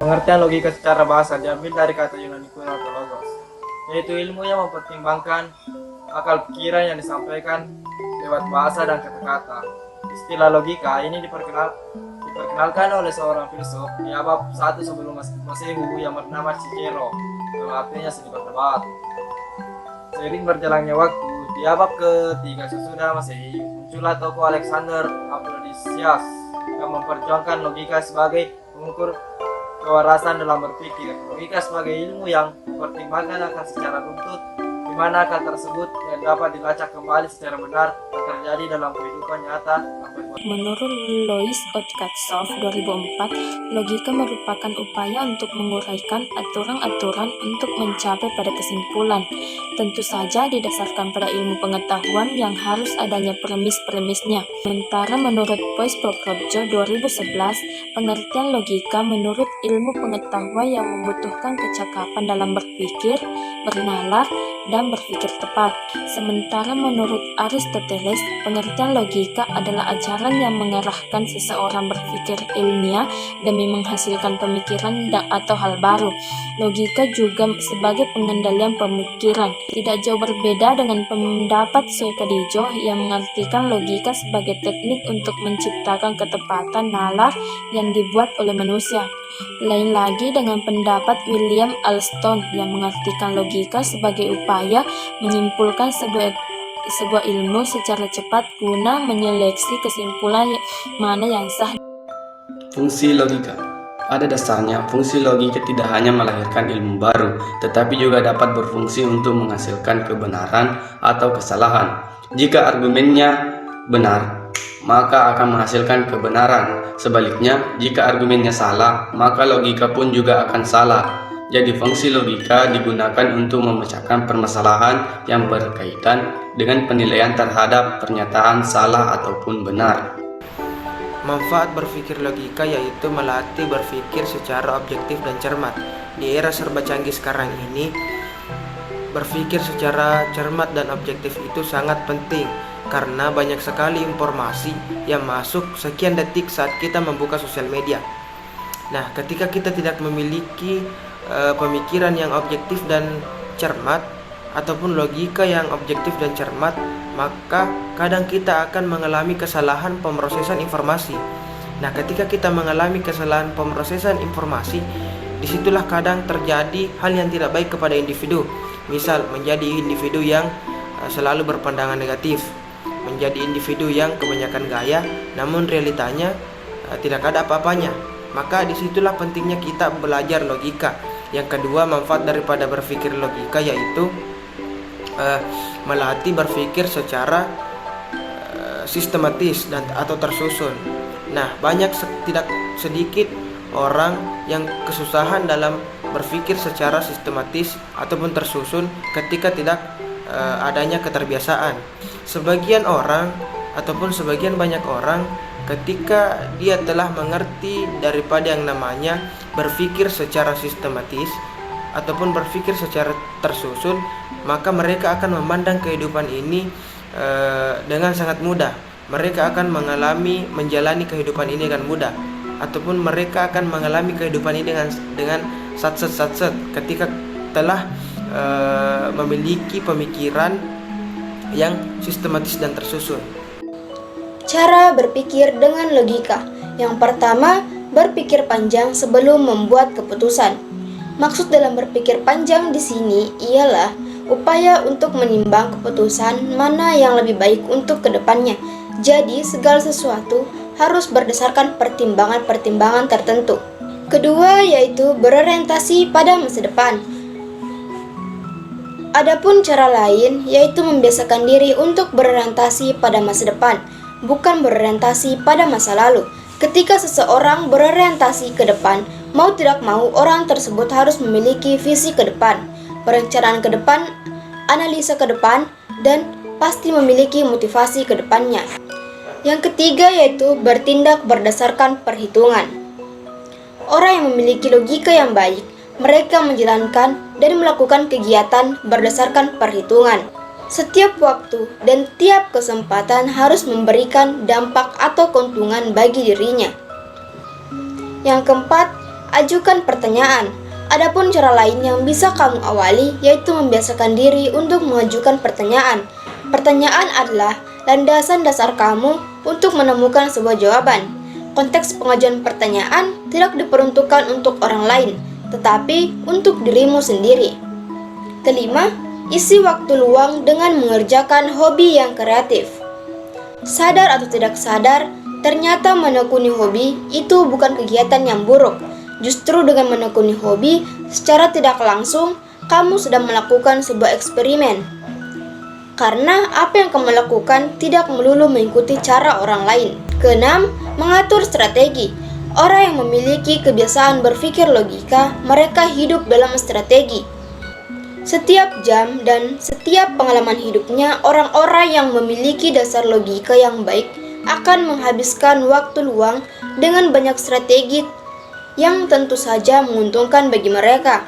Pengertian logika secara bahasa diambil dari kata Yunani kuno atau logos, yaitu ilmu yang mempertimbangkan akal pikiran yang disampaikan lewat bahasa dan kata-kata. Istilah logika ini diperkenalkan oleh seorang filsuf di abad 1 sebelum Masehi yang bernama Cicero, yang artinya seni berdebat. Seiring berjalannya waktu, di abad ke-3 sesudah Masehi, muncullah tokoh Alexander Apollodisias yang memperjuangkan logika sebagai pengukur kewarasan dalam berpikir. Logika sebagai ilmu yang mempertimbangkan akan secara runtut, di mana akal tersebut yang dapat dilacak kembali secara benar yang terjadi dalam kehidupan nyata. Menurut Louis Otkatsoff 2004, logika merupakan upaya untuk menguraikan aturan-aturan untuk mencapai pada kesimpulan. Tentu saja didasarkan pada ilmu pengetahuan yang harus adanya premis-premisnya. Sementara menurut Boyce Pokrojo 2011, pengertian logika menurut ilmu pengetahuan yang membutuhkan kecakapan dalam berpikir, bernalar, dan berpikir tepat. Sementara menurut Aristoteles, pengertian logika adalah ajaran yang mengarahkan seseorang berpikir ilmiah demi menghasilkan pemikiran atau hal baru. Logika juga sebagai pengendalian pemikiran. Tidak jauh berbeda dengan pendapat Soekadijo yang mengartikan logika sebagai teknik untuk menciptakan ketepatan nalar yang dibuat oleh manusia. Lain lagi dengan pendapat William Alston yang mengartikan logika sebagai upaya menyimpulkan sebuah ilmu secara cepat guna menyeleksi kesimpulan mana yang sah. Fungsi logika. Pada dasarnya, fungsi logika tidak hanya melahirkan ilmu baru, tetapi juga dapat berfungsi untuk menghasilkan kebenaran atau kesalahan. Jika argumennya benar, maka akan menghasilkan kebenaran. Sebaliknya, jika argumennya salah, maka logika pun juga akan salah. Jadi fungsi logika digunakan untuk memecahkan permasalahan yang berkaitan dengan penilaian terhadap pernyataan salah ataupun benar. Manfaat berpikir logika yaitu melatih berpikir secara objektif dan cermat. Di era serba canggih sekarang ini, berpikir secara cermat dan objektif itu sangat penting karena banyak sekali informasi yang masuk sekian detik saat kita membuka sosial media. Nah, ketika kita tidak memiliki pemikiran yang objektif dan cermat ataupun logika yang objektif dan cermat, maka kadang kita akan mengalami kesalahan pemrosesan informasi. Nah, ketika kita mengalami kesalahan pemrosesan informasi, disitulah kadang terjadi hal yang tidak baik kepada individu. Misal menjadi individu yang selalu berpandangan negatif, menjadi individu yang kebanyakan gaya, namun realitanya tidak ada apa-apanya. Maka disitulah pentingnya kita belajar logika. Yang kedua, manfaat daripada berpikir logika yaitu melatih berpikir secara sistematis dan atau tersusun. Nah, tidak sedikit orang yang kesusahan dalam berpikir secara sistematis ataupun tersusun ketika tidak adanya keterbiasaan. Sebagian orang ataupun sebagian banyak orang ketika dia telah mengerti daripada yang namanya berpikir secara sistematis ataupun berpikir secara tersusun, maka mereka akan memandang kehidupan ini dengan sangat mudah. Mereka akan menjalani kehidupan ini dengan mudah, ataupun mereka akan mengalami kehidupan ini dengan satset ketika telah memiliki pemikiran yang sistematis dan tersusun. Cara berpikir dengan logika. Yang pertama, berpikir panjang sebelum membuat keputusan. Maksud dalam berpikir panjang di sini ialah upaya untuk menimbang keputusan mana yang lebih baik untuk kedepannya. Jadi, segala sesuatu harus berdasarkan pertimbangan-pertimbangan tertentu. Kedua, yaitu berorientasi pada masa depan. Adapun cara lain, yaitu membiasakan diri untuk berorientasi pada masa depan, bukan berorientasi pada masa lalu. Ketika seseorang berorientasi ke depan, mau tidak mau orang tersebut harus memiliki visi ke depan, perencanaan ke depan, analisa ke depan, dan pasti memiliki motivasi ke depannya. Yang ketiga yaitu bertindak berdasarkan perhitungan. Orang yang memiliki logika yang baik, mereka menjalankan dan melakukan kegiatan berdasarkan perhitungan. Setiap waktu dan tiap kesempatan harus memberikan dampak atau keuntungan bagi dirinya. Yang keempat, ajukan pertanyaan. Adapun cara lain yang bisa kamu awali yaitu membiasakan diri untuk mengajukan pertanyaan. Pertanyaan adalah landasan dasar kamu untuk menemukan sebuah jawaban. Konteks pengajuan pertanyaan tidak diperuntukkan untuk orang lain, tetapi untuk dirimu sendiri. Kelima, isi waktu luang dengan mengerjakan hobi yang kreatif. Sadar atau tidak sadar, ternyata menekuni hobi itu bukan kegiatan yang buruk. Justru dengan menekuni hobi, secara tidak langsung, kamu sedang melakukan sebuah eksperimen. Karena apa yang kamu lakukan tidak melulu mengikuti cara orang lain. Keenam, mengatur strategi. Orang yang memiliki kebiasaan berpikir logika, mereka hidup dalam strategi. Setiap jam dan setiap pengalaman hidupnya, orang-orang yang memiliki dasar logika yang baik akan menghabiskan waktu luang dengan banyak strategi yang tentu saja menguntungkan bagi mereka.